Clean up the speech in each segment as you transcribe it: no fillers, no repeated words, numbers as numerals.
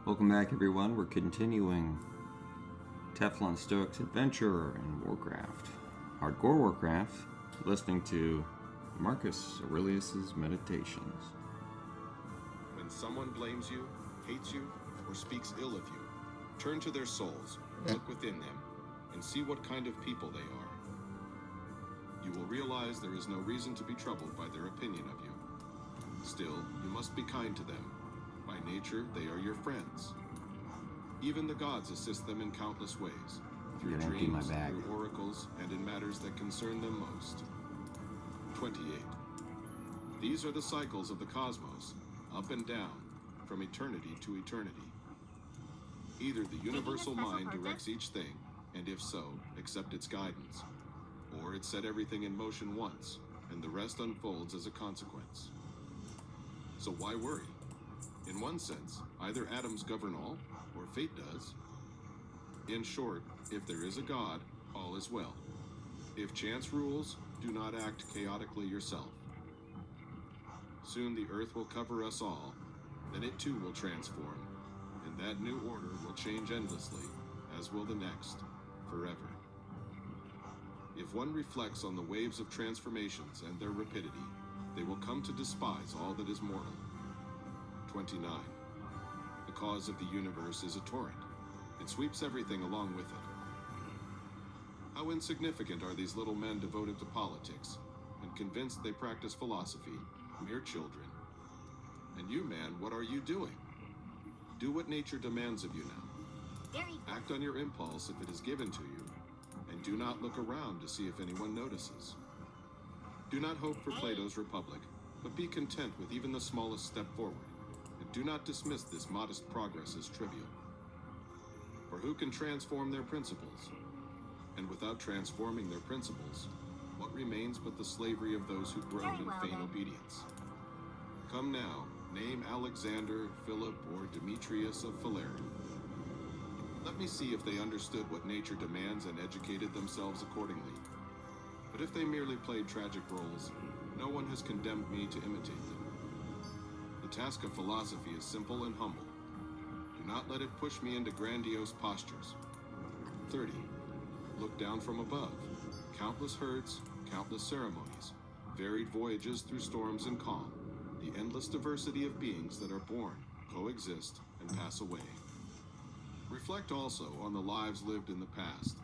Welcome back, everyone. We're continuing TeflonStoic's adventure in Warcraft. Hardcore Warcraft, listening to Marcus Aurelius' Meditations. When someone blames you, hates you, or speaks ill of you, turn to their souls, look within them, and see what kind of people they are. You will realize there is no reason to be troubled by their opinion of you. Still, you must be kind to them. By nature, they are your friends. Even the gods assist them in countless ways, through dreams, through oracles, and in matters that concern them most. 28. These are the cycles of the cosmos, up and down, from eternity to eternity. Either the universal mind directs each thing, and if so, accept its guidance, or it set everything in motion once, and the rest unfolds as a consequence. So why worry? In one sense, either atoms govern all, or fate does. In short, if there is a God, all is well. If chance rules, do not act chaotically yourself. Soon the earth will cover us all, then it too will transform, and that new order will change endlessly, as will the next, forever. If one reflects on the waves of transformations and their rapidity, they will come to despise all that is mortal. 29. The cause of the universe is a torrent. It sweeps everything along with it. How insignificant are these little men devoted to politics, and convinced they practice philosophy, mere children. And you, man, what are you doing? Do what nature demands of you now. Act on your impulse if it is given to you, and do not look around to see if anyone notices. Do not hope for Plato's Republic, but be content with even the smallest step forward. Do not dismiss this modest progress as trivial. For who can transform their principles? And without transforming their principles, what remains but the slavery of those who groan and feign obedience? Come now, name Alexander, Philip, or Demetrius of Phalerum. Let me see if they understood what nature demands and educated themselves accordingly. But if they merely played tragic roles, no one has condemned me to imitate them. The task of philosophy is simple and humble. Do not let it push me into grandiose postures. 30. Look down from above. Countless herds, countless ceremonies, varied voyages through storms and calm, the endless diversity of beings that are born, coexist, and pass away. Reflect also on the lives lived in the past,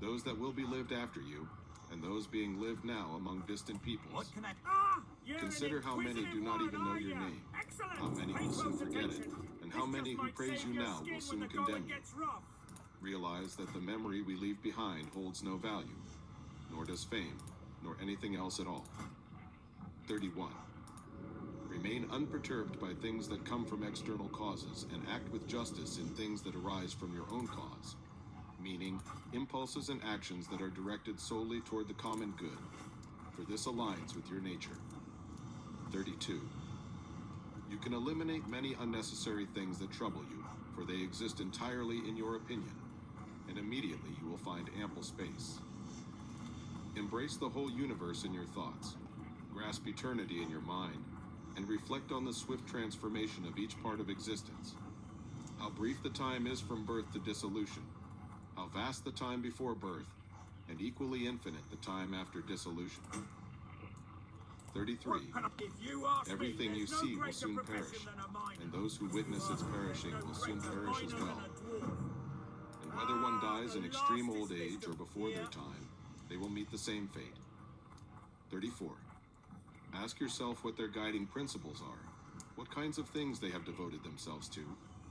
those that will be lived after you, and those being lived now among distant peoples. Consider how many do not even know your name, how many will soon forget it, and how many who praise you now will soon condemn you. Realize that the memory we leave behind holds no value, nor does fame, nor anything else at all. 31. Remain unperturbed by things that come from external causes, and act with justice in things that arise from your own cause, meaning impulses and actions that are directed solely toward the common good, for this aligns with your nature. 32. You can eliminate many unnecessary things that trouble you, for they exist entirely in your opinion, and immediately you will find ample space. Embrace the whole universe in your thoughts, grasp eternity in your mind, and reflect on the swift transformation of each part of existence. How brief the time is from birth to dissolution, how vast the time before birth, and equally infinite the time after dissolution. 33. Everything you see will soon perish, and those who witness its perishing will soon perish as well. And whether one dies in extreme old age or before their time, they will meet the same fate. 34. Ask yourself what their guiding principles are, what kinds of things they have devoted themselves to,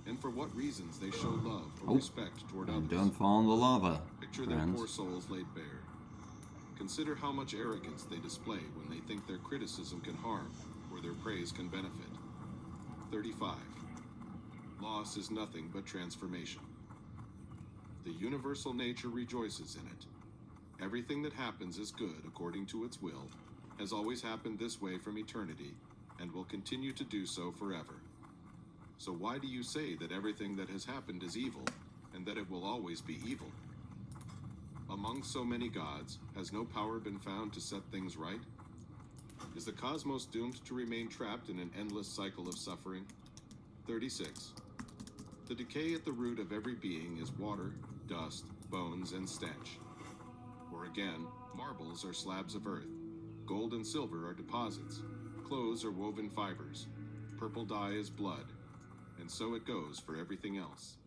and for what reasons they show love or respect toward others. Don't fall in the lava, Picture friends. their poor souls laid bare. Consider how much arrogance they display when they think their criticism can harm or their praise can benefit. 35. Loss is nothing but transformation. The universal nature rejoices in it. Everything that happens is good according to its will, has always happened this way from eternity, and will continue to do so forever. So why do you say that everything that has happened is evil, and that it will always be evil? Among so many gods, has no power been found to set things right? Is the cosmos doomed to remain trapped in an endless cycle of suffering? 36. The decay at the root of every being is water, dust, bones, and stench. Or again, marbles are slabs of earth. Gold and silver are deposits. Clothes are woven fibers. Purple dye is blood. And so it goes for everything else.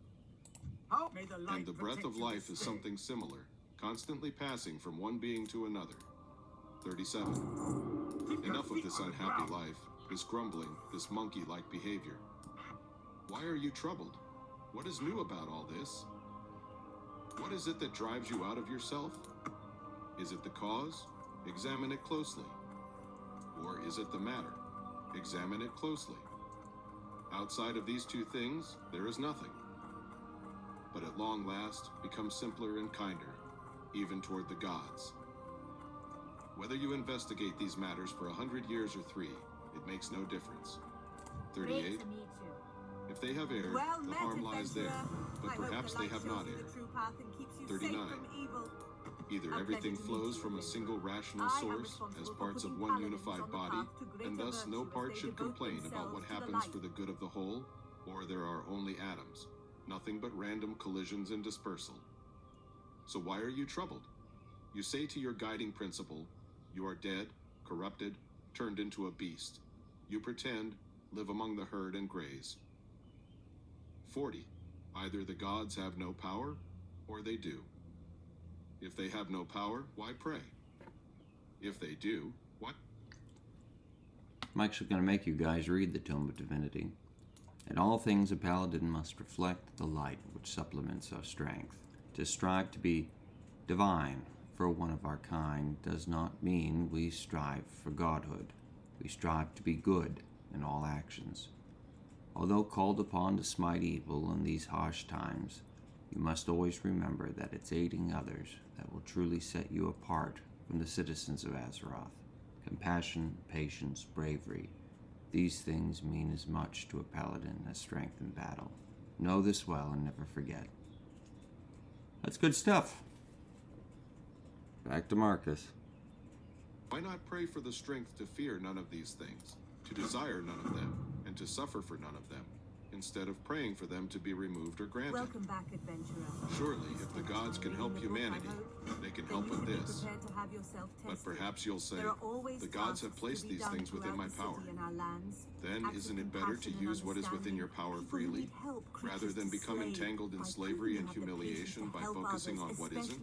And the breath of life is something similar, constantly passing from one being to another. 37. Enough of this unhappy life, this grumbling, this monkey-like behavior. Why are you troubled? What is new about all this? What is it that drives you out of yourself? Is it the cause? Examine it closely. Or is it the matter? Examine it closely. Outside of these two things, there is nothing. But at long last, become simpler and kinder, even toward the gods. Whether you investigate these matters for 100 years or 3, it makes no difference. 38. If they have erred, the harm lies there, but perhaps they have not erred. 39. Either everything flows from a single rational source as parts of one unified body, and thus no part should complain about what happens for the good of the whole, or there are only atoms, nothing but random collisions and dispersal. So why are you troubled? You say to your guiding principle, you are dead, corrupted, turned into a beast. You pretend, live among the herd and graze. 40. Either the gods have no power, or they do. If they have no power, why pray? If they do, what? I'm actually going to make you guys read the Tome of Divinity. In all things a paladin must reflect the light which supplements our strength. To strive to be divine for one of our kind does not mean we strive for godhood. We strive to be good in all actions. Although called upon to smite evil in these harsh times, you must always remember that it's aiding others that will truly set you apart from the citizens of Azeroth. Compassion, patience, bravery, these things mean as much to a paladin as strength in battle. Know this well and never forget. That's good stuff. Back to Marcus. Why not pray for the strength to fear none of these things, to desire none of them, and to suffer for none of them, instead of praying for them to be removed or granted? Welcome back, adventurer. Surely, if the gods can help humanity, they can help with this. But perhaps you'll say, the gods have placed these things within my power. Then isn't it better to use what is within your power freely, rather than become entangled in slavery and humiliation by focusing on what isn't?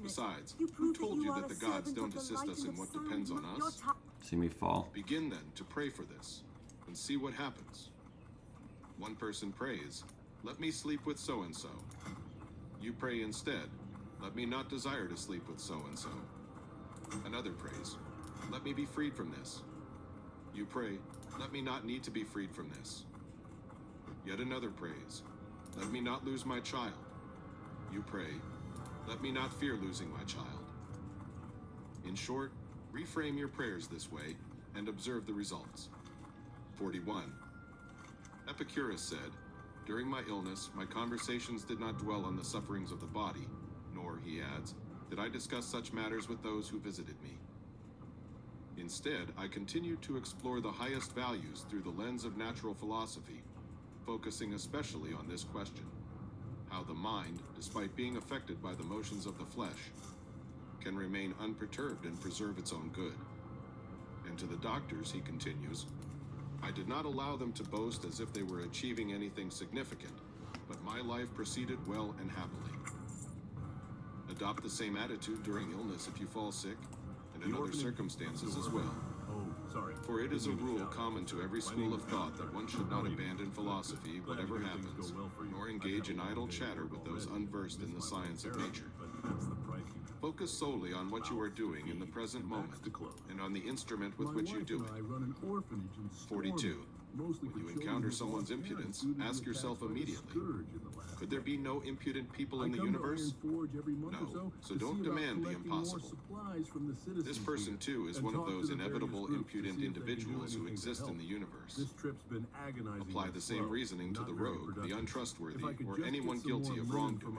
Besides, who told you that the gods don't assist us in what depends on us? See me fall. Begin then to pray for this, and see what happens. One person prays, let me sleep with so-and-so. You pray instead, let me not desire to sleep with so-and-so. Another prays, let me be freed from this. You pray, let me not need to be freed from this. Yet another prays, let me not lose my child. You pray, let me not fear losing my child. In short, reframe your prayers this way and observe the results. 41. Epicurus said, during my illness, my conversations did not dwell on the sufferings of the body, nor, he adds, did I discuss such matters with those who visited me. Instead, I continued to explore the highest values through the lens of natural philosophy, focusing especially on this question: how the mind, despite being affected by the motions of the flesh, can remain unperturbed and preserve its own good. And to the doctors, he continues, I did not allow them to boast as if they were achieving anything significant, but my life proceeded well and happily. Adopt the same attitude during illness if you fall sick, and in other circumstances as well. For it is a rule common to every school of thought that one should not abandon philosophy, whatever happens, nor engage in idle chatter with those unversed in the science of nature. Focus solely on what you are doing in the present moment, and on the instrument with which you do it. 42. When you encounter someone's impudence, ask yourself immediately, could there be no impudent people in the universe? No, so don't demand the impossible. This person, too, is one of those inevitable impudent individuals who exist in the universe. Apply the same reasoning to the rogue, the untrustworthy, or anyone guilty of wrongdoing.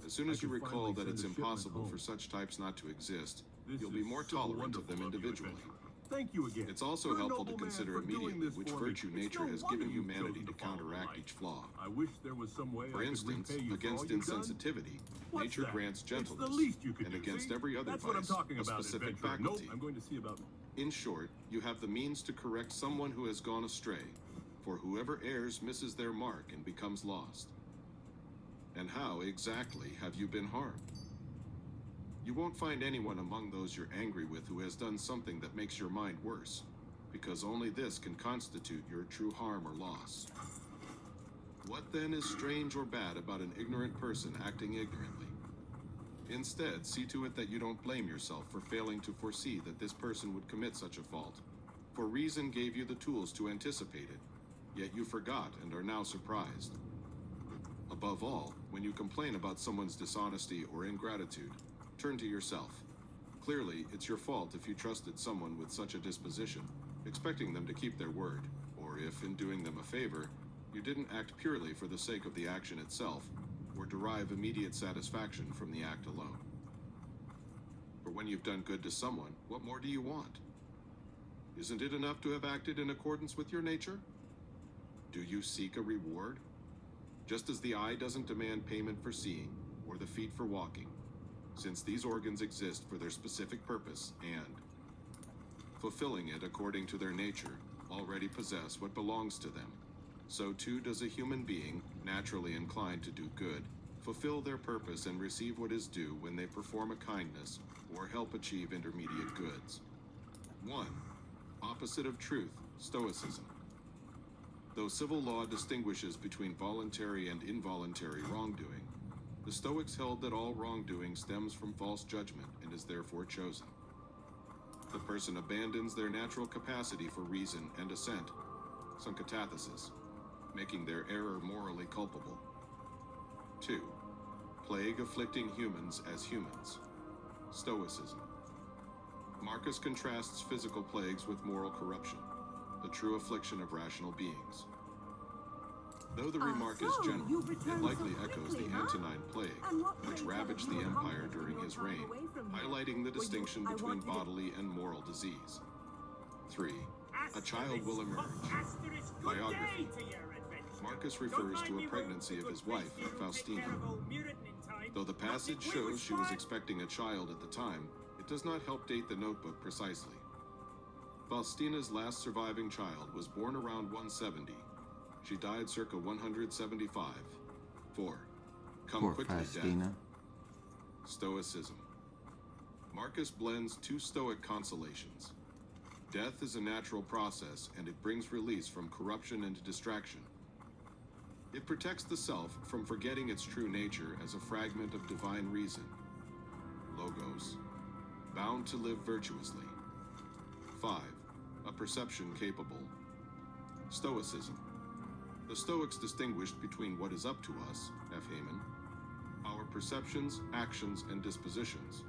As soon as you recall that it's impossible for such types not to exist, you'll be more tolerant of them individually. thank you again. It's also You're a helpful to noble man consider for doing immediately this which for me. virtue It's nature no has wonder given you've humanity chosen to follow counteract right. each flaw. I wish there was some way For I could instance, repay you for all against you've done. insensitivity, What's nature that? grants It's the gentleness, least you could and do, against see? every other That's what I'm vice, talking a about, specific adventurer. faculty. Nope, I'm going to see about... In short, you have the means to correct someone who has gone astray, for whoever errs misses their mark and becomes lost. And how exactly have you been harmed? You won't find anyone among those you're angry with who has done something that makes your mind worse, because only this can constitute your true harm or loss. What then is strange or bad about an ignorant person acting ignorantly? Instead, see to it that you don't blame yourself for failing to foresee that this person would commit such a fault, for reason gave you the tools to anticipate it, yet you forgot and are now surprised. Above all, when you complain about someone's dishonesty or ingratitude, turn to yourself. Clearly, it's your fault if you trusted someone with such a disposition, expecting them to keep their word, or if, in doing them a favor, you didn't act purely for the sake of the action itself, or derive immediate satisfaction from the act alone. For when you've done good to someone, what more do you want? Isn't it enough to have acted in accordance with your nature? Do you seek a reward? Just as the eye doesn't demand payment for seeing, or the feet for walking, since these organs exist for their specific purpose and, fulfilling it according to their nature, already possess what belongs to them. So too does a human being, naturally inclined to do good, fulfill their purpose and receive what is due when they perform a kindness or help achieve intermediate goods. 1. Opposite of truth, Stoicism. Though civil law distinguishes between voluntary and involuntary wrongdoing, the Stoics held that all wrongdoing stems from false judgment and is therefore chosen. The person abandons their natural capacity for reason and assent, synkatathesis, making their error morally culpable. 2. Plague afflicting humans as humans, Stoicism. Marcus contrasts physical plagues with moral corruption, the true affliction of rational beings. Though the remark is general, it likely echoes the Antonine Plague, which ravaged the empire during his reign, highlighting the distinction between bodily and moral disease. 3. A child will emerge. Biography. Marcus refers to a pregnancy of his wife, Faustina. Though the passage shows she was expecting a child at the time, it does not help date the notebook precisely. Faustina's last surviving child was born around 170. She died circa 175. 4. Come Poor quickly, Faustina. death. Stoicism. Marcus blends two Stoic consolations. Death is a natural process, and it brings release from corruption and distraction. It protects the self from forgetting its true nature as a fragment of divine reason, logos, bound to live virtuously. 5. A perception capable. Stoicism. The Stoics distinguished between what is up to us, F. Haman, our perceptions, actions, and dispositions,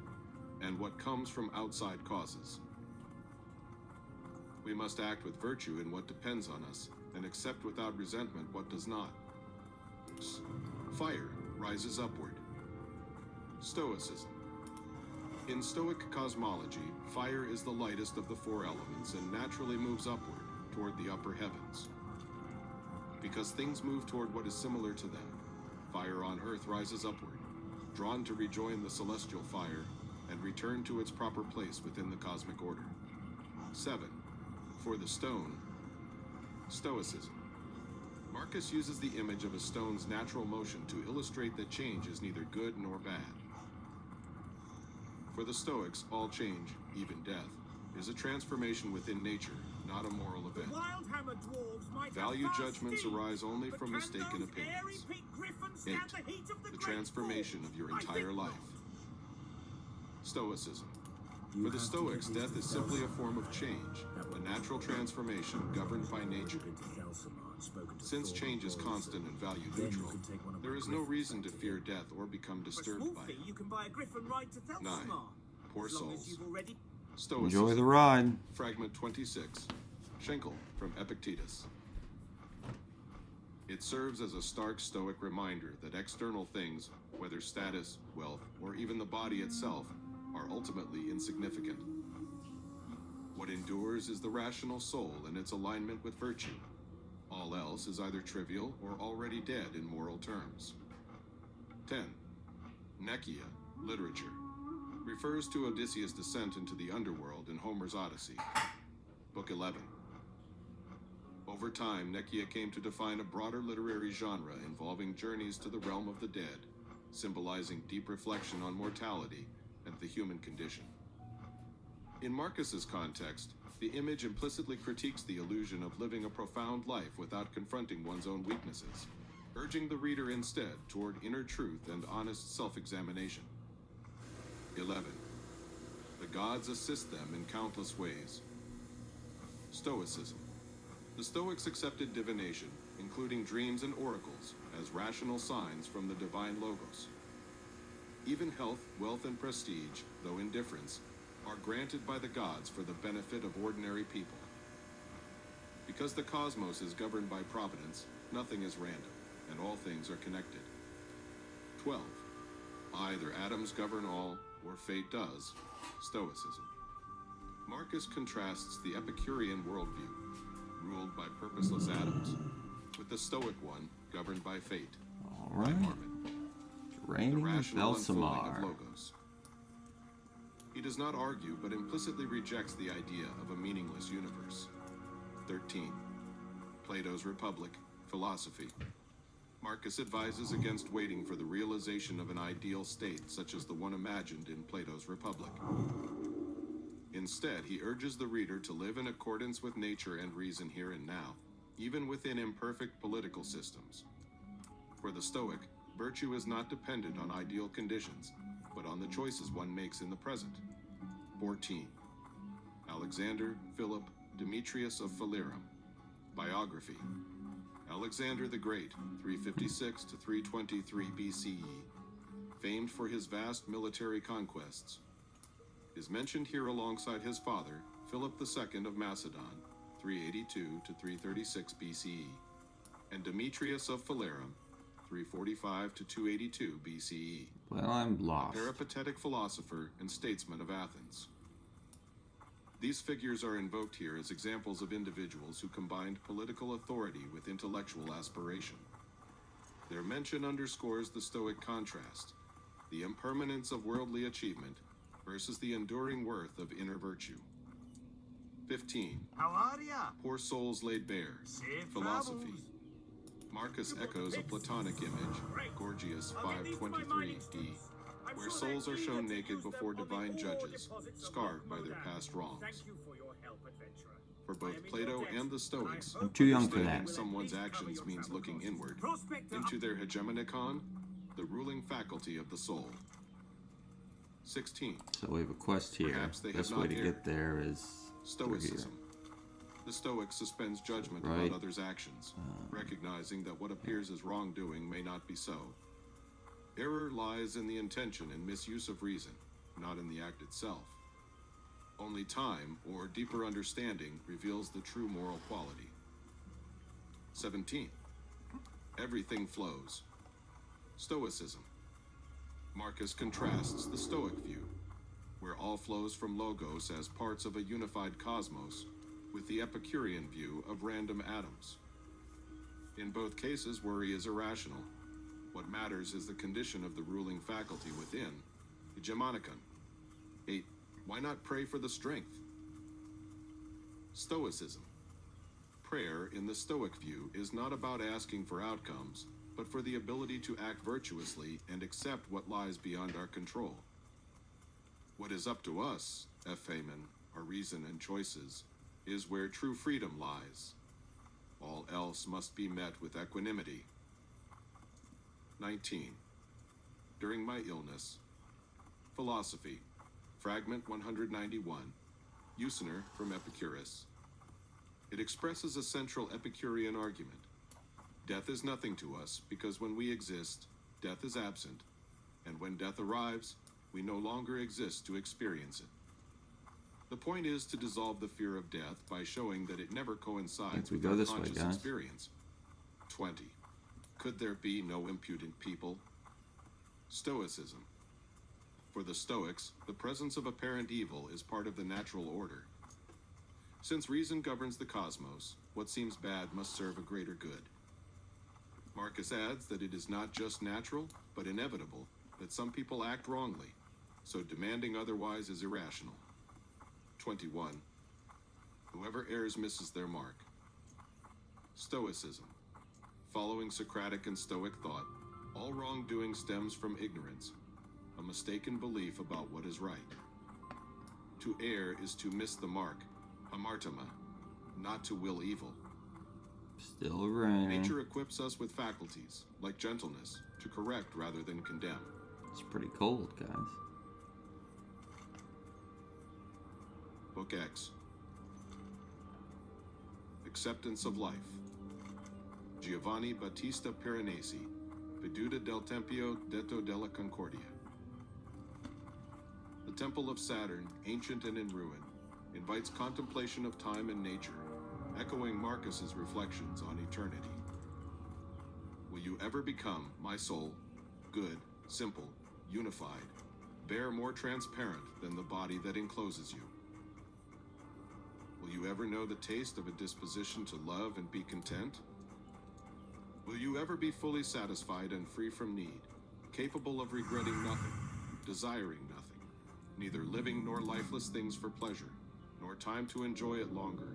and what comes from outside causes. We must act with virtue in what depends on us, and accept without resentment what does not. Fire rises upward. Stoicism. In Stoic cosmology, fire is the lightest of the four elements and naturally moves upward, toward the upper heavens. Because things move toward what is similar to them, fire on earth rises upward, drawn to rejoin the celestial fire and return to its proper place within the cosmic order. 7. For the stone, Stoicism. Marcus uses the image of a stone's natural motion to illustrate that change is neither good nor bad. For the Stoics, all change, even death, is a transformation within nature, not a moral event. Value judgments arise only from mistaken opinions. 8. The transformation of your entire life. Stoicism. For the Stoics, death is simply a form of change, a natural transformation governed by nature. Since change is constant and value neutral, there is no reason to fear death or become disturbed by it. 9. Poor souls. Stoicism. Enjoy the ride. Fragment 26. Schenkel from Epictetus. It serves as a stark Stoic reminder that external things, whether status, wealth, or even the body itself, are ultimately insignificant. What endures is the rational soul and its alignment with virtue. All else is either trivial or already dead in moral terms. 10. Nekia, literature, refers to Odysseus' descent into the underworld in Homer's Odyssey. Book 11. Over time, Nekia came to define a broader literary genre involving journeys to the realm of the dead, symbolizing deep reflection on mortality and the human condition. In Marcus's context, the image implicitly critiques the illusion of living a profound life without confronting one's own weaknesses, urging the reader instead toward inner truth and honest self-examination. 11. The gods assist them in countless ways. Stoicism. The Stoics accepted divination, including dreams and oracles, as rational signs from the divine logos. Even health, wealth, and prestige, though indifference, are granted by the gods for the benefit of ordinary people. Because the cosmos is governed by providence, nothing is random, and all things are connected. 12. Either atoms govern all, or fate does. Stoicism. Marcus contrasts the Epicurean worldview, ruled by purposeless atoms, with the Stoic one, governed by fate. All By right. Marmon. The Reigning rational unfolding of Belsamar. logos. He does not argue, but implicitly rejects the idea of a meaningless universe. 13. Plato's Republic, philosophy. Marcus advises against waiting for the realization of an ideal state such as the one imagined in Plato's Republic. Instead, he urges the reader to live in accordance with nature and reason here and now, even within imperfect political systems. For the Stoic, virtue is not dependent on ideal conditions, but on the choices one makes in the present. 14. Alexander Philip Demetrius of Phalerum. Biography. Alexander the Great, 356 to 323 BCE, famed for his vast military conquests, is mentioned here alongside his father, Philip II of Macedon, 382 to 336 BCE, and Demetrius of Phalerum, 345 to 282 BCE, Well, I'm lost. peripatetic philosopher and statesman of Athens. These figures are invoked here as examples of individuals who combined political authority with intellectual aspiration. Their mention underscores the Stoic contrast, the impermanence of worldly achievement versus the enduring worth of inner virtue. 15. How are ya? Poor souls laid bare. Safe Philosophy. travels. Marcus echoes a Platonic image, Gorgias 523d, where souls are shown naked before divine judges, scarred by their past wrongs. Thank you for your help, adventurer. For both Plato and the Stoics, I'm too young for understanding that. someone's actions means looking inward, into their hegemonikon, the ruling faculty of the soul. 16. So we have a quest here. Perhaps they have Best way not to erred. get there is through here. Stoicism. The Stoic suspends judgment Right. about others' actions, recognizing that what appears as wrongdoing may not be so. Error lies in the intention and misuse of reason, not in the act itself. Only time, or deeper understanding, reveals the true moral quality. 17. Everything flows. Stoicism. Marcus contrasts the Stoic view, where all flows from logos as parts of a unified cosmos, with the Epicurean view of random atoms. In both cases, worry is irrational. What matters is the condition of the ruling faculty within, hegemonikon. 8. Why not pray for the strength? Stoicism. Prayer, in the Stoic view, is not about asking for outcomes, but for the ability to act virtuously and accept what lies beyond our control. What is up to us, Ephemen, our reason and choices, is where true freedom lies. All else must be met with equanimity. 19. During my illness. Philosophy. Fragment 191. Euciner from Epicurus. It expresses a central Epicurean argument. Death is nothing to us because when we exist, death is absent, and when death arrives, we no longer exist to experience it. The point is to dissolve the fear of death by showing that it never coincides we with go our this way, conscious guys. experience. 20. Could there be no impudent people? Stoicism. For the Stoics, the presence of apparent evil is part of the natural order. Since reason governs the cosmos, what seems bad must serve a greater good. Marcus adds that it is not just natural, but inevitable, that some people act wrongly, so demanding otherwise is irrational. 21. Whoever errs misses their mark. Stoicism. Following Socratic and Stoic thought, all wrongdoing stems from ignorance, a mistaken belief about what is right. To err is to miss the mark, hamartama, not to will evil. Still raining. Nature equips us with faculties, like gentleness, to correct rather than condemn. It's pretty cold, guys. Book X. Acceptance of Life. Giovanni Battista Piranesi, Veduta del Tempio detto della Concordia. The Temple of Saturn, ancient and in ruin, invites contemplation of time and nature, echoing Marcus's reflections on eternity. Will you ever become, my soul, good, simple, unified, bare, more transparent than the body that encloses you? Will you ever know the taste of a disposition to love and be content? Will you ever be fully satisfied and free from need, capable of regretting nothing, desiring nothing, neither living nor lifeless things for pleasure, nor time to enjoy it longer,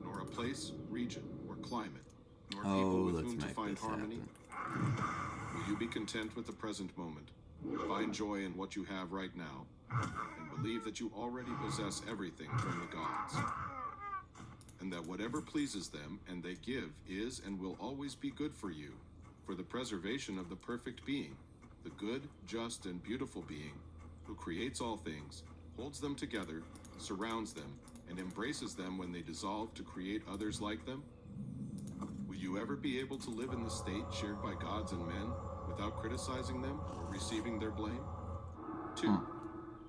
nor a place, region, or climate, nor people with whom to find harmony? Will you be content with the present moment, find joy in what you have right now, and believe that you already possess everything from the gods? And that whatever pleases them and they give is and will always be good for you, for the preservation of the perfect being, the good, just, and beautiful being, who creates all things, holds them together, surrounds them, and embraces them when they dissolve to create others like them? Will you ever be able to live in the state shared by gods and men without criticizing them or receiving their blame? 2.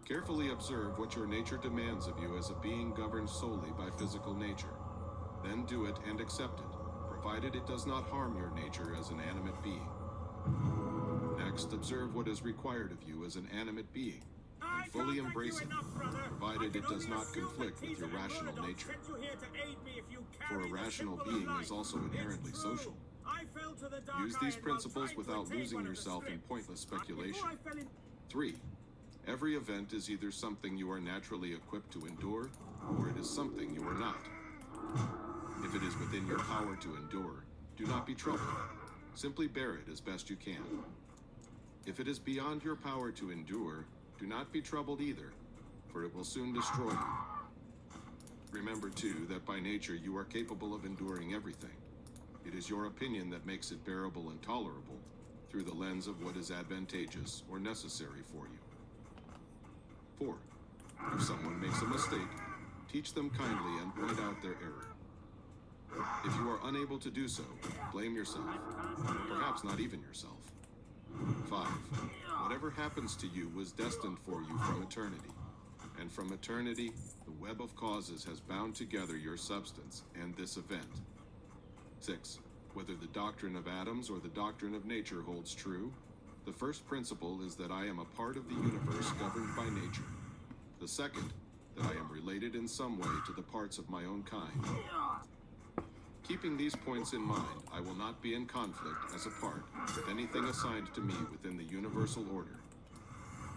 Carefully observe what your nature demands of you as a being governed solely by physical nature. Then do it and accept it, provided it does not harm your nature as an animate being. Next, observe what is required of you as an animate being, and fully embrace it, provided it does not conflict with your rational nature. For a rational being is also inherently social. Use these principles without losing yourself in pointless speculation. 3. Every event is either something you are naturally equipped to endure, or it is something you are not. If it is within your power to endure, do not be troubled. Simply bear it as best you can. If it is beyond your power to endure, do not be troubled either, for it will soon destroy you. Remember, too, that by nature you are capable of enduring everything. It is your opinion that makes it bearable and tolerable, through the lens of what is advantageous or necessary for you. 4. If someone makes a mistake, teach them kindly and point out their error. If you are unable to do so, blame yourself, perhaps not even yourself. 5. Whatever happens to you was destined for you from eternity, and from eternity, the web of causes has bound together your substance and this event. 6. Whether the doctrine of atoms or the doctrine of nature holds true, the first principle is that I am a part of the universe governed by nature. The second, that I am related in some way to the parts of my own kind. Keeping these points in mind, I will not be in conflict as a part with anything assigned to me within the universal order.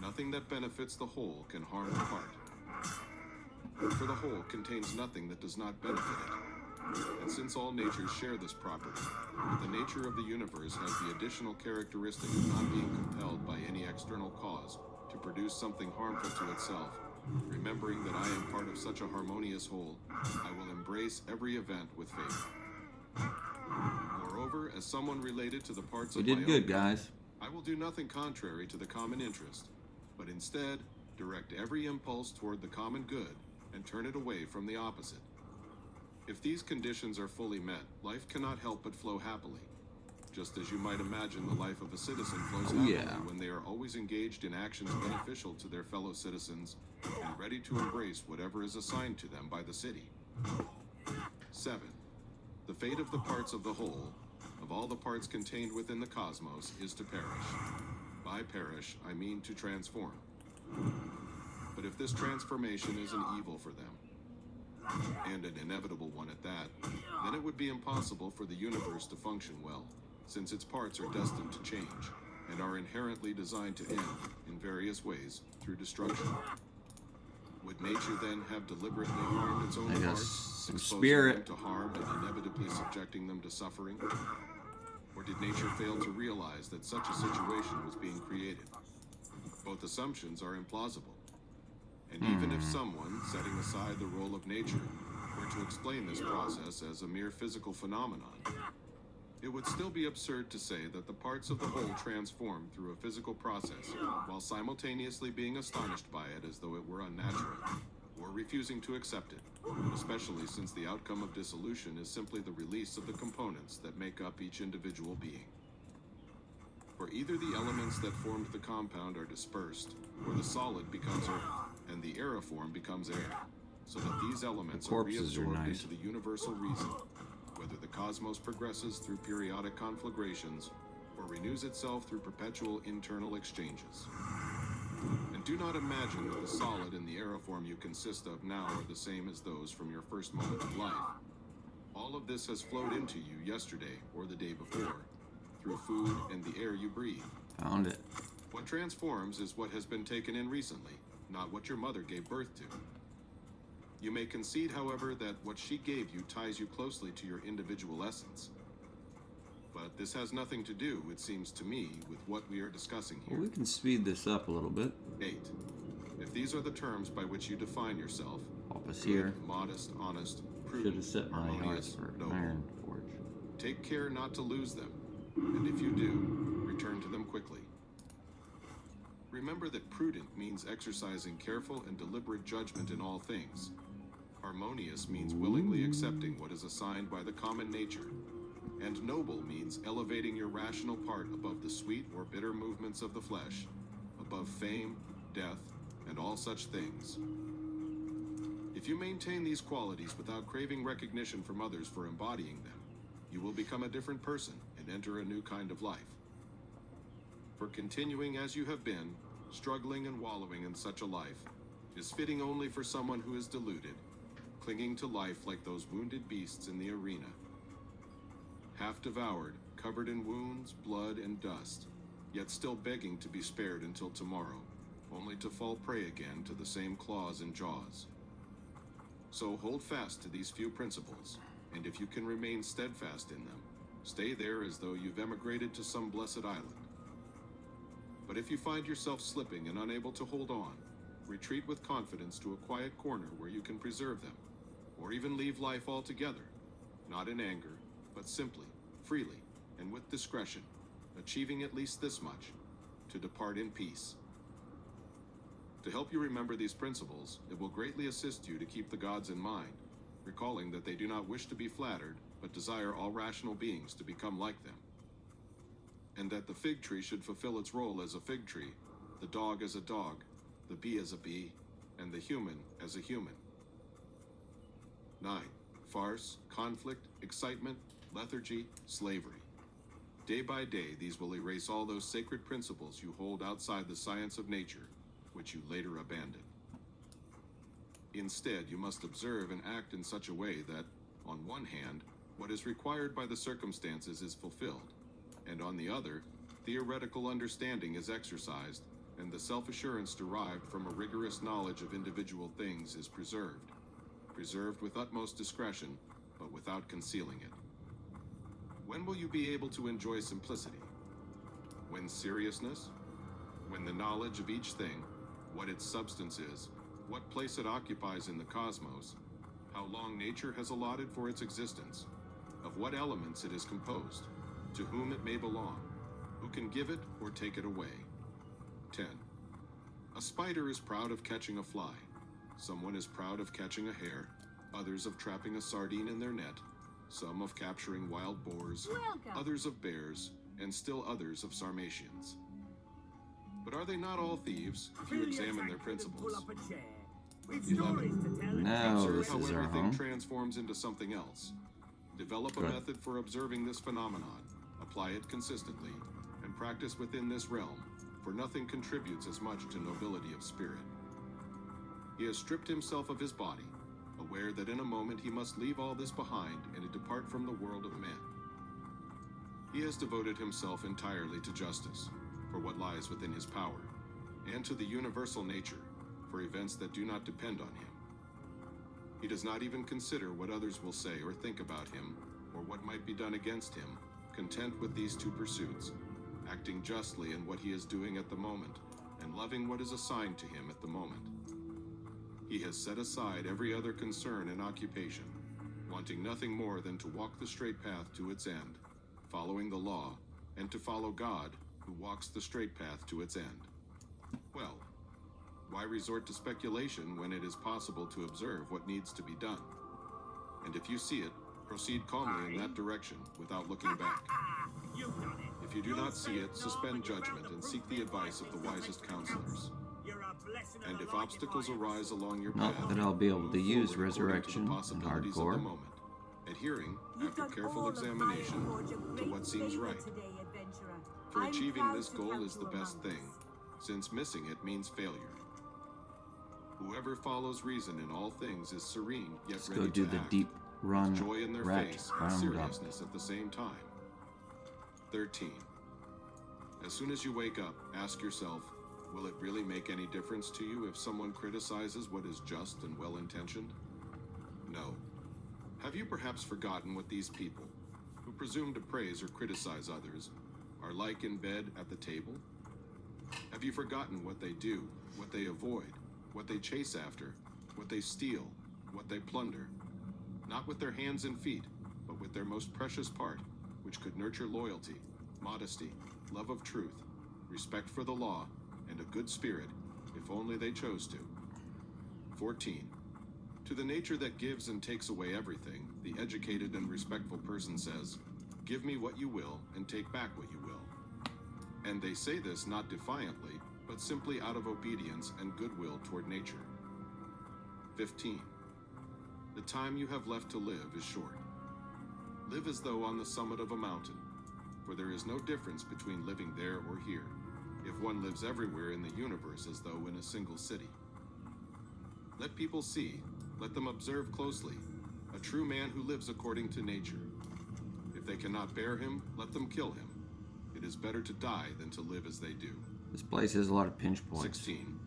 Nothing that benefits the whole can harm the part. For the whole contains nothing that does not benefit it. And since all natures share this property, the nature of the universe has the additional characteristic of not being compelled by any external cause to produce something harmful to itself. Remembering that I am part of such a harmonious whole, I will embrace every event with faith. Moreover, as someone related to the parts of my own good, guys. I will do nothing contrary to the common interest, but instead direct every impulse toward the common good and turn it away from the opposite. If these conditions are fully met, life cannot help but flow happily. Just as you might imagine the life of a citizen flows happily when they are always engaged in actions beneficial to their fellow citizens and ready to embrace whatever is assigned to them by the city. 7. The fate of the parts of the whole, of all the parts contained within the cosmos, is to perish. By perish, I mean to transform. But if this transformation is an evil for them, and an inevitable one at that, then it would be impossible for the universe to function well, since its parts are destined to change, and are inherently designed to end, in various ways, through destruction. Would nature then have deliberately harmed its own I guess parts, some exposing spirit. them to harm and inevitably subjecting them to suffering? Or did nature fail to realize that such a situation was being created? Both assumptions are implausible. And even if someone, setting aside the role of nature, were to explain this process as a mere physical phenomenon, it would still be absurd to say that the parts of the whole transform through a physical process, while simultaneously being astonished by it as though it were unnatural, or refusing to accept it, especially since the outcome of dissolution is simply the release of the components that make up each individual being. For either the elements that formed the compound are dispersed, or the solid becomes earth, and the aeriform becomes air, so that these elements are corpses are reabsorbed nice. into the universal reason, whether the cosmos progresses through periodic conflagrations, or renews itself through perpetual internal exchanges. And do not imagine that the solid and the aeriform you consist of now are the same as those from your first moment of life. All of this has flowed into you yesterday or the day before, through food and the air you breathe. Found it. What transforms is what has been taken in recently, not what your mother gave birth to. You may concede, however, that what she gave you ties you closely to your individual essence. But this has nothing to do, it seems to me, with what we are discussing here. Well, we can speed this up a little bit. 8. If these are the terms by which you define yourself, Office good, here. modest, honest, Should prudent, have set my heart harmonious, for noble, Iron Forge. take care not to lose them, and if you do, return to them quickly. Remember that prudent means exercising careful and deliberate judgment in all things. Harmonious means willingly accepting what is assigned by the common nature. And noble means elevating your rational part above the sweet or bitter movements of the flesh, above fame, death, and all such things. If you maintain these qualities without craving recognition from others for embodying them, you will become a different person and enter a new kind of life. For continuing as you have been, struggling and wallowing in such a life, is fitting only for someone who is deluded, clinging to life like those wounded beasts in the arena. Half devoured, covered in wounds, blood, and dust, yet still begging to be spared until tomorrow, only to fall prey again to the same claws and jaws. So hold fast to these few principles, and if you can remain steadfast in them, stay there as though you've emigrated to some blessed island. But if you find yourself slipping and unable to hold on, retreat with confidence to a quiet corner where you can preserve them, or even leave life altogether, not in anger, but simply, freely, and with discretion, achieving at least this much, to depart in peace. To help you remember these principles, it will greatly assist you to keep the gods in mind, recalling that they do not wish to be flattered, but desire all rational beings to become like them. And that the fig tree should fulfill its role as a fig tree, the dog as a dog, the bee as a bee, and the human as a human. 9. Farce, conflict, excitement, lethargy, slavery. Day by day, these will erase all those sacred principles you hold outside the science of nature, which you later abandon. Instead, you must observe and act in such a way that, on one hand, what is required by the circumstances is fulfilled, and on the other, theoretical understanding is exercised, and the self-assurance derived from a rigorous knowledge of individual things is preserved with utmost discretion, but without concealing it. When will you be able to enjoy simplicity? When seriousness? When the knowledge of each thing, what its substance is, what place it occupies in the cosmos, how long nature has allotted for its existence, of what elements it is composed, to whom it may belong, who can give it or take it away. 10. A spider is proud of catching a fly. Someone is proud of catching a hare, others of trapping a sardine in their net, some of capturing wild boars, others of bears, and still others of Sarmatians. But are they not all thieves, if you examine their principles? 11. Now Observe this how is our everything home. transforms into something else. Develop a Good. method for observing this phenomenon, apply it consistently, and practice within this realm, for nothing contributes as much to nobility of spirit. He has stripped himself of his body, aware that in a moment he must leave all this behind and depart from the world of men. He has devoted himself entirely to justice, for what lies within his power, and to the universal nature, for events that do not depend on him. He does not even consider what others will say or think about him, or what might be done against him, content with these two pursuits, acting justly in what he is doing at the moment, and loving what is assigned to him at the moment. He has set aside every other concern and occupation, wanting nothing more than to walk the straight path to its end, following the law, and to follow God, who walks the straight path to its end. Well, why resort to speculation when it is possible to observe what needs to be done? And if you see it, proceed calmly in that direction without looking back. You've done it. If you do not see it, suspend judgment and seek the advice of the wisest counselors. You're a blessing And and a if light obstacles if I ever arise saw. along your Not path, that I'll be able to move use forward according to the resurrection in possibilities of the hardcore. moment, adhering, You've after done careful all of examination, Ironforge a to great what seems favor right. Today, adventurer. For I'm achieving proud this to goal count is the you best among thing, us. since missing it means failure. Whoever follows reason in all things is serene, yet Let's ready go do to the act, deep run with joy in their rat face and roundup. seriousness at the same time. 13. As soon as you wake up, ask yourself, will it really make any difference to you if someone criticizes what is just and well-intentioned? No. Have you perhaps forgotten what these people, who presume to praise or criticize others, are like in bed at the table? Have you forgotten what they do, what they avoid, what they chase after, what they steal, what they plunder? Not with their hands and feet, but with their most precious part, which could nurture loyalty, modesty, love of truth, respect for the law, and a good spirit, if only they chose to. 14. To the nature that gives and takes away everything, the educated and respectful person says, "Give me what you will, and take back what you will." And they say this not defiantly, but simply out of obedience and goodwill toward nature. 15. The time you have left to live is short. Live as though on the summit of a mountain, for there is no difference between living there or here, if one lives everywhere in the universe as though in a single city. Let people see, let them observe closely, a true man who lives according to nature. If they cannot bear him, let them kill him. It is better to die than to live as they do. This place has a lot of pinch points. 16.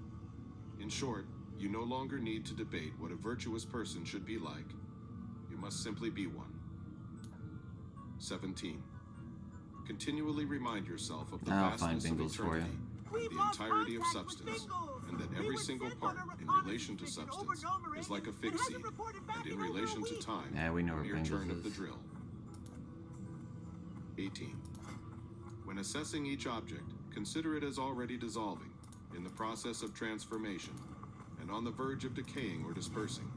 In short, you no longer need to debate what a virtuous person should be like. You must simply be one. 17. Continually remind yourself of the I'll find vastness of Bingles for you. eternity, We've the lost entirety of contact with substance, Bingles. and that We every were single sent part on a in reconnaissance relation to mission substance over Gnomerid is like a and fig hasn't seed, reported back and in in over a relation to week. time, Yeah, we know a where mere Bingles turn of is. the drill. 18. When assessing each object, consider it as already dissolving, in the process of transformation, and on the verge of decaying or dispersing,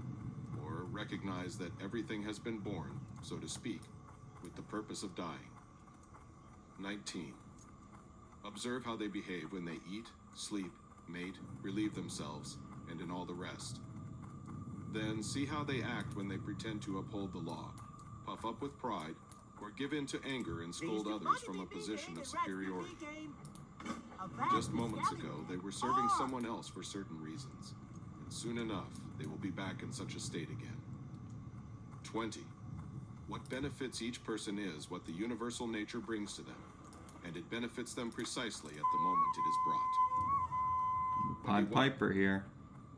or recognize that everything has been born, so to speak, with the purpose of dying. 19. Observe how they behave when they eat, sleep, mate, relieve themselves, and in all the rest. Then see how they act when they pretend to uphold the law, puff up with pride, or give in to anger and scold others from a position of superiority. Just moments ago, they were serving someone else for certain reasons, and soon enough, they will be back in such a state again. 20. What benefits each person is what the universal nature brings to them, and it benefits them precisely at the moment it is brought. Pied 21. Piper here.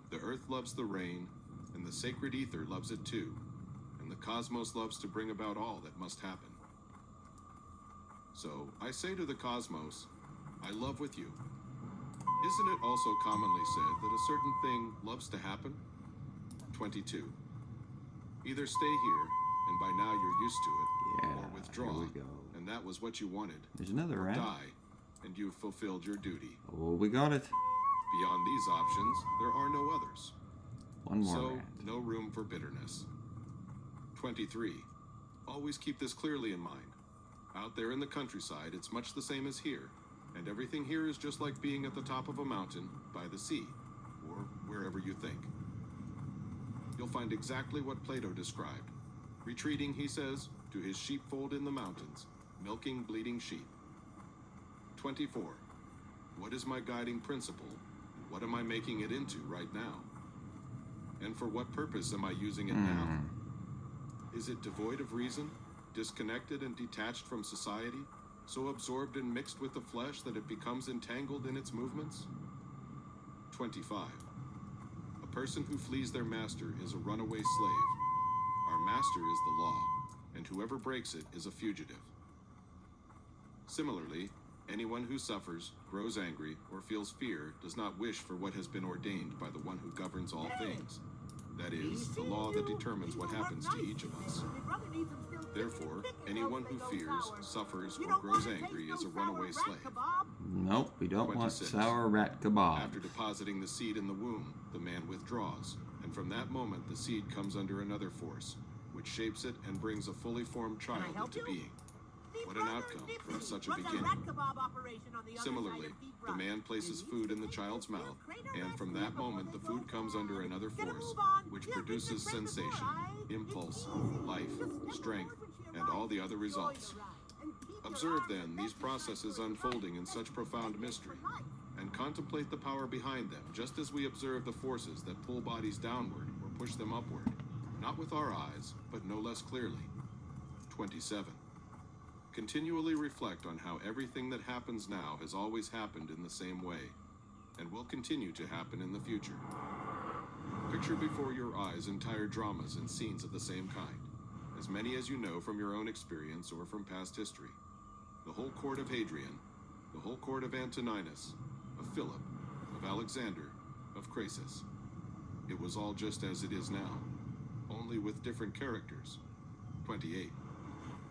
The earth loves the rain, and the sacred ether loves it too, and the cosmos loves to bring about all that must happen. So, I say to the cosmos, I love with you. Isn't it also commonly said that a certain thing loves to happen? 22. Either stay here, and by now you're used to it, Yeah, or withdraw, here we go. and that was what you wanted, There's another or rat. die, and you've fulfilled your duty. Oh, we got it. Beyond these options, there are no others. One more So, rat. no room for bitterness. 23. Always keep this clearly in mind. Out there in the countryside, it's much the same as here, and everything here is just like being at the top of a mountain, by the sea, or wherever you think. You'll find exactly what Plato described. Retreating, he says, to his sheepfold in the mountains, milking bleeding sheep. 24. What is my guiding principle? What am I making it into right now? And for what purpose am I using it now? Is it devoid of reason, disconnected and detached from society, so absorbed and mixed with the flesh that it becomes entangled in its movements? 25. A person who flees their master is a runaway slave. Our master is the law, and whoever breaks it is a fugitive. Similarly, anyone who suffers, grows angry, or feels fear does not wish for what has been ordained by the one who governs all things. That is, the law that determines what happens to each of us. Therefore, anyone who fears, suffers, or grows angry is a runaway slave. Nope, we don't want 26. sour rat kebab. After depositing the seed in the womb, the man withdraws, and from that moment the seed comes under another force, which shapes it and brings a fully formed child into being. What an outcome from such a beginning. Similarly, the man places food in the child's mouth, and from that moment the food comes under another force, which produces sensation, impulse, life, strength, and all the other results. Observe then these processes unfolding in such profound mystery, and contemplate the power behind them, just as we observe the forces that pull bodies downward or push them upward, not with our eyes, but no less clearly. 27. Continually reflect on how everything that happens now has always happened in the same way, and will continue to happen in the future. Picture before your eyes entire dramas and scenes of the same kind, as many as you know from your own experience or from past history. The whole court of Hadrian, the whole court of Antoninus, of Philip, of Alexander, of Crassus. It was all just as it is now, only with different characters. 28.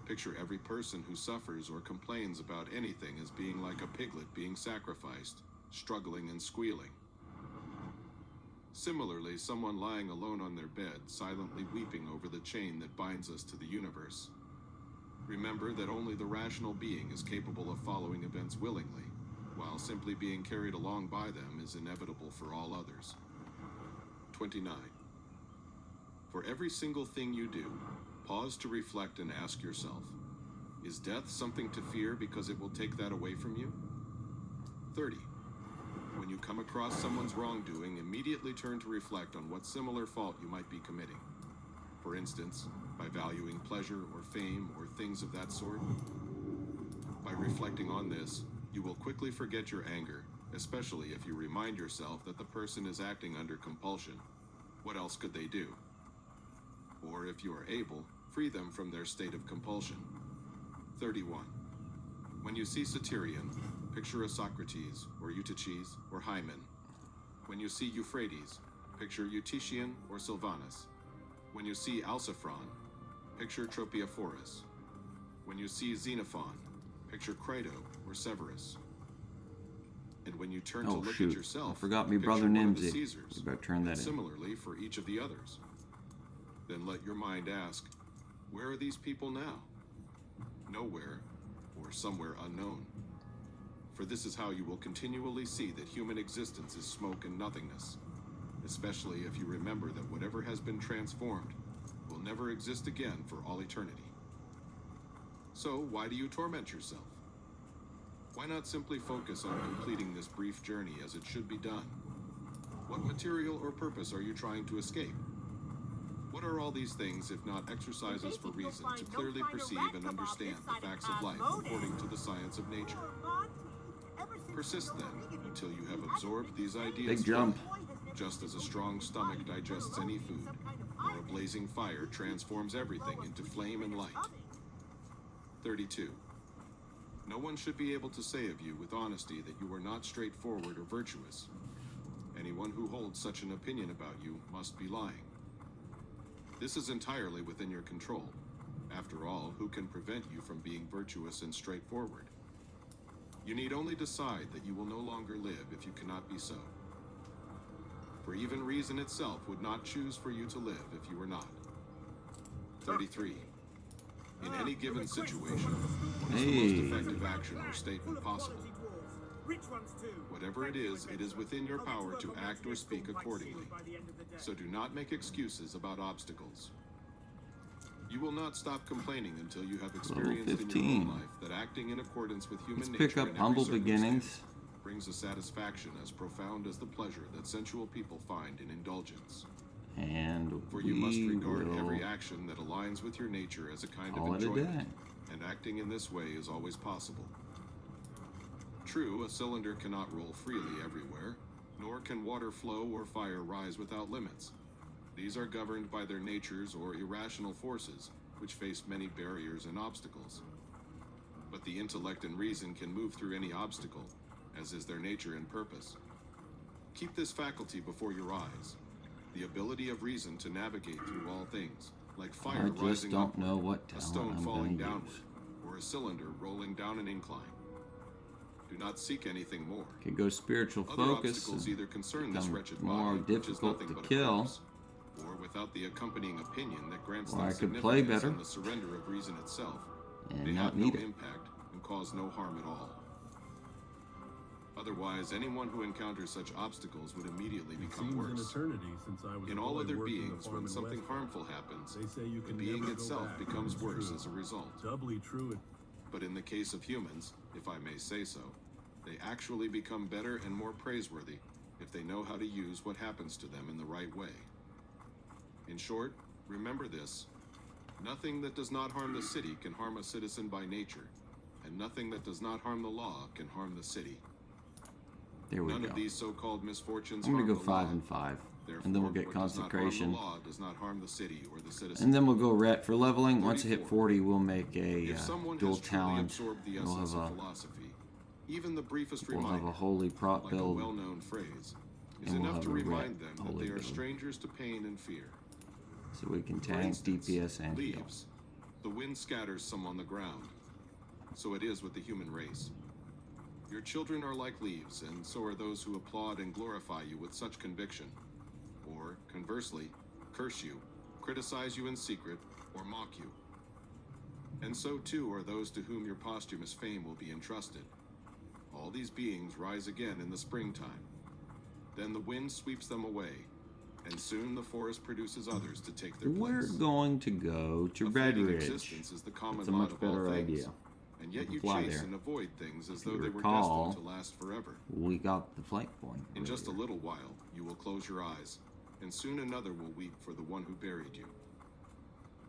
Picture every person who suffers or complains about anything as being like a piglet being sacrificed, struggling and squealing. Similarly, someone lying alone on their bed, silently weeping over the chain that binds us to the universe. Remember that only the rational being is capable of following events willingly, while simply being carried along by them is inevitable for all others. 29. For every single thing you do, pause to reflect and ask yourself, is death something to fear because it will take that away from you? 30. When you come across someone's wrongdoing, immediately turn to reflect on what similar fault you might be committing. For instance, by valuing pleasure or fame or things of that sort. By reflecting on this, you will quickly forget your anger, especially if you remind yourself that the person is acting under compulsion. What else could they do? Or if you are able, free them from their state of compulsion. 31. When you see Satyrion, picture a Socrates, or Eutyches, or Hymen. When you see Euphrates, picture Eutychian or Sylvanus. When you see Alciphron, picture Tropiophorus. When you see Xenophon, picture Crito or Severus. And when you turn to look at yourself, I forgot me picture brother one of the Nimsy. Caesars, You better turn that and in. similarly for each of the others. Then let your mind ask, where are these people now? Nowhere, or somewhere unknown. For this is how you will continually see that human existence is smoke and nothingness, especially if you remember that whatever has been transformed will never exist again for all eternity. So why do you torment yourself? Why not simply focus on completing this brief journey as it should be done? What material or purpose are you trying to escape? What are all these things if not exercises for reason to clearly perceive and understand the facts of life according to the science of nature? Persist then until you have absorbed these ideas. Big jump. Just as a strong stomach digests any food, or a blazing fire transforms everything into flame and light. 32. No one should be able to say of you with honesty that you are not straightforward or virtuous. Anyone who holds such an opinion about you must be lying. This is entirely within your control. After all, who can prevent you from being virtuous and straightforward? You need only decide that you will no longer live if you cannot be so. For even reason itself would not choose for you to live if you were not. 33. In any given situation, what is the most effective action or statement possible? Whatever it is within your power to act or speak accordingly. So do not make excuses about obstacles. You will not stop complaining until you have experienced in your own life that acting in accordance with human nature Pick up in Humble every Beginnings. circumstance brings a satisfaction as profound as the pleasure that sensual people find in indulgence. And For you must we regard will every action that aligns with your nature as a kind of call it a enjoyment, day. and acting in this way is always possible. True, a cylinder cannot roll freely everywhere, nor can water flow or fire rise without limits. These are governed by their natures or irrational forces, which face many barriers and obstacles. But the intellect and reason can move through any obstacle, as is their nature and purpose. Keep this faculty before your eyes, the ability of reason to navigate through all things, like fire I just rising don't upward, know what a talent stone I'm falling going to downward, use. or a cylinder rolling down an incline. Do not seek anything more. Could go spiritual Other focus obstacles and either concern this become wretched more body, which is difficult nothing to but a kill, corpse, or without the accompanying opinion that grants or them I could play significance better in the surrender of reason itself. and They not have no need it. impact and cause no harm at all. Otherwise, anyone who encounters such obstacles would immediately It become seems an worse. eternity since I was In a all boy other working the beings, farm when in something West. harmful happens, They say you the can being never go itself back. becomes It's worse true. as a result. Doubly true. But in the case of humans, if I may say so, they actually become better and more praiseworthy if they know how to use what happens to them in the right way. In short, remember this: nothing that does not harm the city can harm a citizen by nature, and nothing that does not harm the law can harm the city. There we None go. of these so-called misfortunes I'm going harm to go the law. 5 and 5. Therefore, And then we'll get what does not harm consecration. the law does not harm the city or the citizen. And then we'll go ret for leveling. Once I hit 34. 40, we'll make a If someone dual has truly talent. absorbed the We'll essence have of a philosophy, even the briefest we'll have reminder, a holy prop like a build. well-known phrase, is and we'll enough have to a remind ret them that holy they are build. strangers to pain and fear. So we can For tank, instance, DPS, and heal. leaves. The wind scatters some on the ground. So it is with the human race. Your children are like leaves, and so are those who applaud and glorify you with such conviction. Or, conversely, curse you, criticize you in secret, or mock you. And so too are those to whom your posthumous fame will be entrusted. All these beings rise again in the springtime. Then the wind sweeps them away, and soon the forest produces others to take their We're place. going to go to A Red fleeting Ridge. existence is the common That's a lot much of all better things. idea. And yet can you fly chase there. and avoid things as If though you they were recall, destined to last forever. We got the flight point. In just a earlier. little while, you will close your eyes, and soon another will weep for the one who buried you.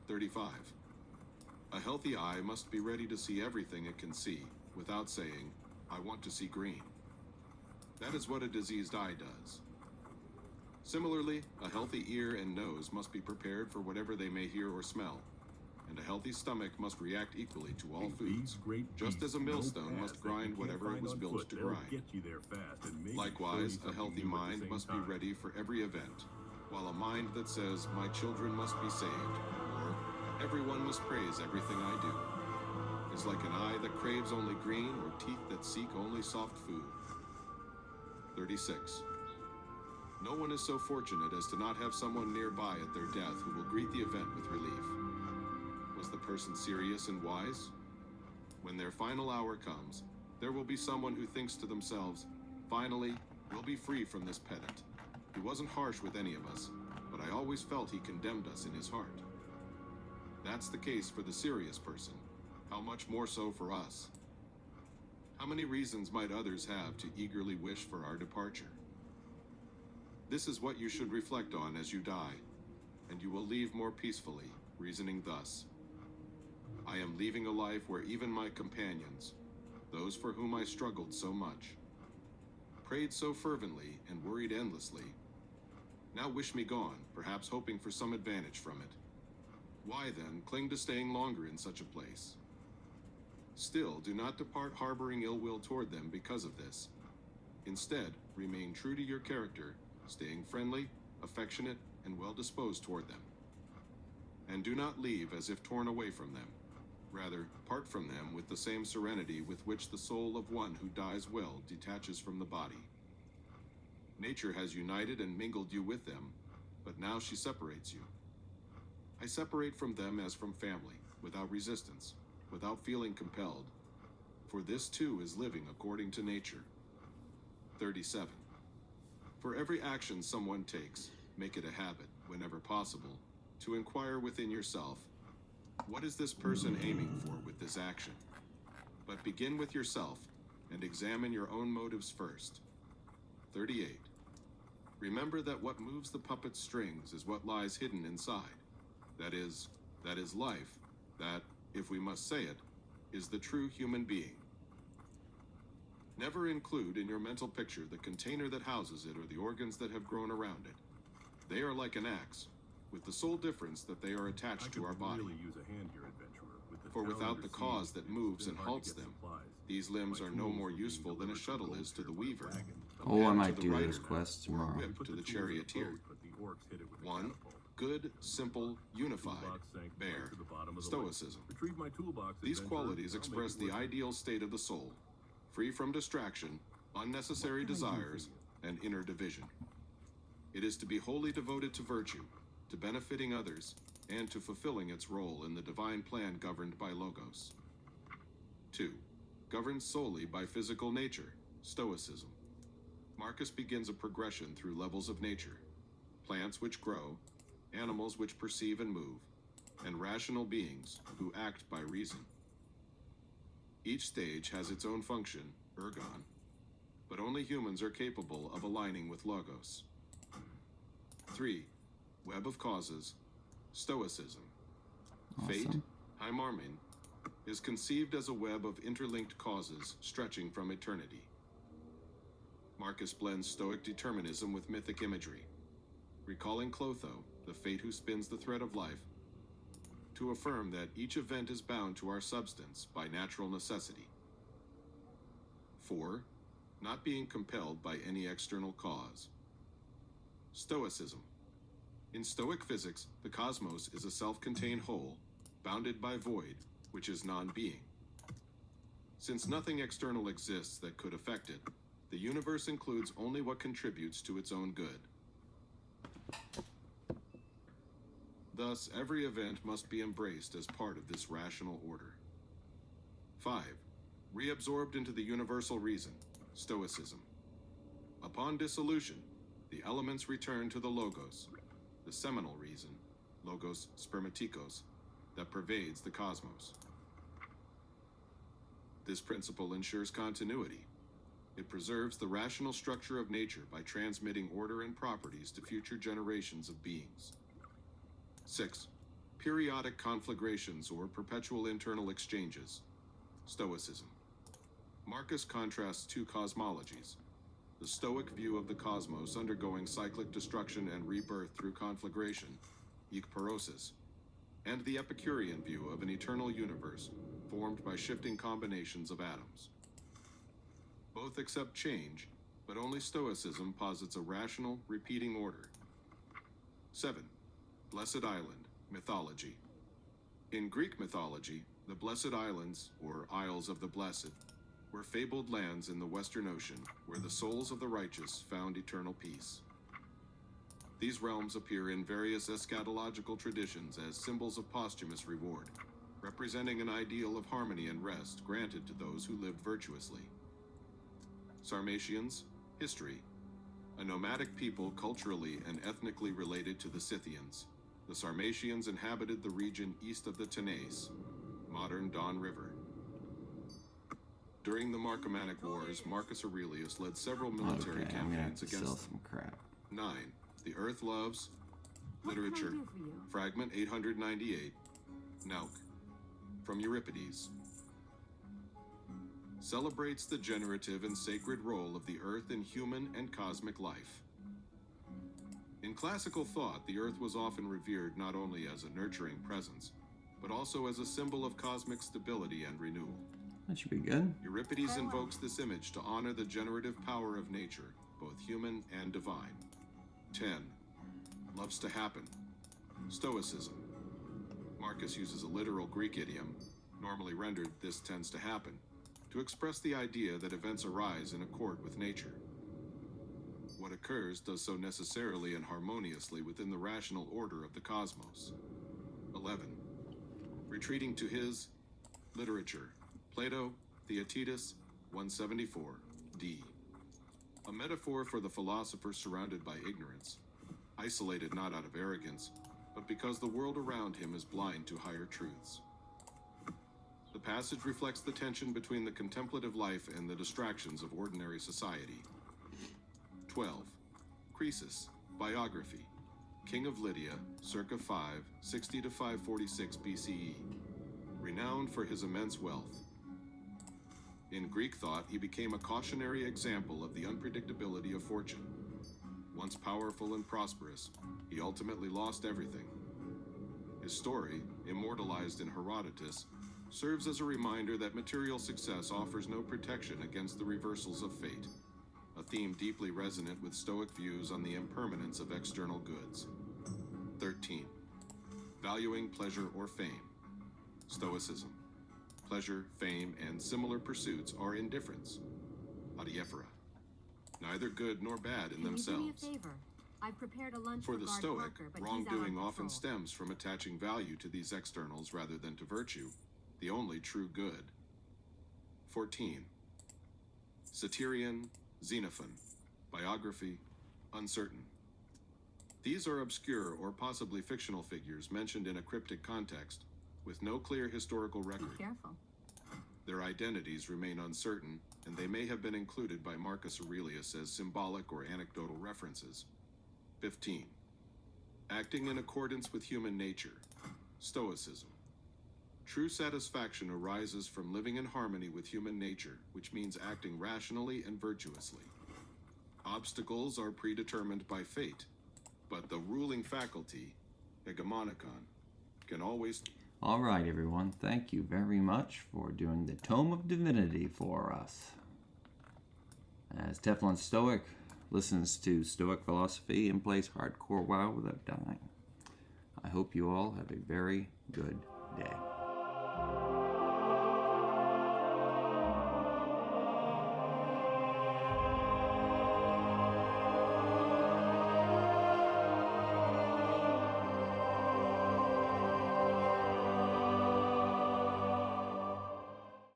35. A healthy eye must be ready to see everything it can see, without saying, "I want to see green." That is what a diseased eye does. Similarly, a healthy ear and nose must be prepared for whatever they may hear or smell, and a healthy stomach must react equally to all foods, These great just as a beasts, no millstone paths must that you grind can't whatever it find was on built foot. to They'll grind. get you there fast and maybe Likewise, 30 a healthy something you at the mind same must be time. ready for every event, while a mind that says, "My children must be saved," or "Everyone must praise everything I do," is like an eye that craves only green or teeth that seek only soft food. 36. No one is so fortunate as to not have someone nearby at their death who will greet the event with relief. Was the person serious and wise? When their final hour comes, there will be someone who thinks to themselves, "Finally, we'll be free from this pedant. He wasn't harsh with any of us, but I always felt he condemned us in his heart." That's the case for the serious person. How much more so for us? How many reasons might others have to eagerly wish for our departure? This is what you should reflect on as you die, and you will leave more peacefully, reasoning thus: I am leaving a life where even my companions, those for whom I struggled so much, prayed so fervently and worried endlessly, now wish me gone, perhaps hoping for some advantage from it. Why then cling to staying longer in such a place? Still, do not depart harboring ill will toward them because of this. Instead, remain true to your character, staying friendly, affectionate, and well disposed toward them. And do not leave as if torn away from them. Rather, part from them with the same serenity with which the soul of one who dies well detaches from the body. Nature has united and mingled you with them, but now she separates you. I separate from them as from family, without resistance, without feeling compelled, for this too is living according to nature. 37. For every action someone takes, make it a habit, whenever possible, to inquire within yourself, what is this person aiming for with this action? But begin with yourself and examine your own motives first. 38. Remember that what moves the puppet's strings is what lies hidden inside. That is life, that, if we must say it, is the true human being. Never include in your mental picture the container that houses it or the organs that have grown around it. They are like an axe, with the sole difference that they are attached to our body. Really use a hand here, adventurer. With the For town without under the cause siege, that it's moves been and hard to halts get them, supplies. these limbs My are no tools more were being useful than a delivered from shuttle Gold is to the Share by weaver. wagon. A Oh, I pen might to the do rider, those quests or a tomorrow. whip Put to the the tools in a charioteer. boat, but the orcs hit it with a One, catapult. good, simple, unified, Toolbox sank bare, right to the bottom of the stoicism. lake. Retrieve my toolbox, These adventurer. qualities I'll make express it the worth it. ideal state of the soul, free from distraction, unnecessary What can I do for desires, you? and inner division. It is to be wholly devoted to virtue, to benefiting others, and to fulfilling its role in the divine plan governed by Logos. 2. Governed solely by physical nature, Stoicism. Marcus begins a progression through levels of nature, plants which grow, animals which perceive and move, and rational beings who act by reason. Each stage has its own function, ergon, but only humans are capable of aligning with Logos. 3. Web of causes, Stoicism. Fate, Awesome. Heimarmin, is conceived as a web of interlinked causes stretching from eternity. Marcus blends Stoic determinism with mythic imagery, recalling Clotho, the fate who spins the thread of life, to affirm that each event is bound to our substance by natural necessity. 4. Not being compelled by any external cause. Stoicism. In Stoic physics, the cosmos is a self-contained whole, bounded by void, which is non-being. Since nothing external exists that could affect it, the universe includes only what contributes to its own good. Thus, every event must be embraced as part of this rational order. 5. Reabsorbed into the universal reason, Stoicism. Upon dissolution, the elements return to the Logos, the seminal reason, Logos spermatikos, that pervades the cosmos. This principle ensures continuity. It preserves the rational structure of nature by transmitting order and properties to future generations of beings. 6. Periodic conflagrations or perpetual internal exchanges, Stoicism. Marcus contrasts two cosmologies, the Stoic view of the cosmos undergoing cyclic destruction and rebirth through conflagration, ekporosis, and the Epicurean view of an eternal universe formed by shifting combinations of atoms. Both accept change, but only Stoicism posits a rational, repeating order. 7. Blessed Island, mythology. In Greek mythology, the Blessed Islands, or Isles of the Blessed, were fabled lands in the Western Ocean where the souls of the righteous found eternal peace. These realms appear in various eschatological traditions as symbols of posthumous reward, representing an ideal of harmony and rest granted to those who lived virtuously. Sarmatians, history. A nomadic people culturally and ethnically related to the Scythians, the Sarmatians inhabited the region east of the Tanais, modern Don River. During the Marcomannic Wars, Marcus Aurelius led several military Okay, I'm gonna have campaigns to sell against them. some crap. 9. The Earth Loves, What can I literature, do for you? fragment 898, Nauk, from Euripides. Celebrates the generative and sacred role of the earth in human and cosmic life. In classical thought, the earth was often revered not only as a nurturing presence, but also as a symbol of cosmic stability and renewal. That should be good. Euripides invokes this image to honor the generative power of nature, both human and divine. 10. Loves to happen, Stoicism. Marcus uses a literal Greek idiom, normally rendered "this tends to happen," to express the idea that events arise in accord with nature. What occurs does so necessarily and harmoniously within the rational order of the cosmos. 11. Retreating to his literature, Plato, Theaetetus, 174, d. A metaphor for the philosopher surrounded by ignorance, isolated not out of arrogance, but because the world around him is blind to higher truths. The passage reflects the tension between the contemplative life and the distractions of ordinary society. 12. Croesus, biography, king of Lydia, circa 560 to 546 BCE, renowned for his immense wealth. In Greek thought, he became a cautionary example of the unpredictability of fortune. Once powerful and prosperous, he ultimately lost everything. His story, immortalized in Herodotus, serves as a reminder that material success offers no protection against the reversals of fate, a theme deeply resonant with Stoic views on the impermanence of external goods. 13. Valuing pleasure or fame. Stoicism. Pleasure, fame, and similar pursuits are indifferents. Adiaphora. Neither good nor bad in themselves. Can you do me a favor? I've prepared a lunch For the guard Stoic, Parker, but he's out wrongdoing on often patrol. stems from attaching value to these externals rather than to virtue, the only true good. 14. Satyrian, Xenophon. Biography, uncertain. These are obscure or possibly fictional figures mentioned in a cryptic context, with no clear historical Be record. careful. Their identities remain uncertain, and they may have been included by Marcus Aurelius as symbolic or anecdotal references. 15. Acting in accordance with human nature. Stoicism. True satisfaction arises from living in harmony with human nature, which means acting rationally and virtuously. Obstacles are predetermined by fate, but the ruling faculty, hegemonikon, can always... All right, everyone. Thank you very much for doing the Tome of Divinity for us. As TeflonStoic listens to Stoic philosophy and plays hardcore WoW without dying. I hope you all have a very good day.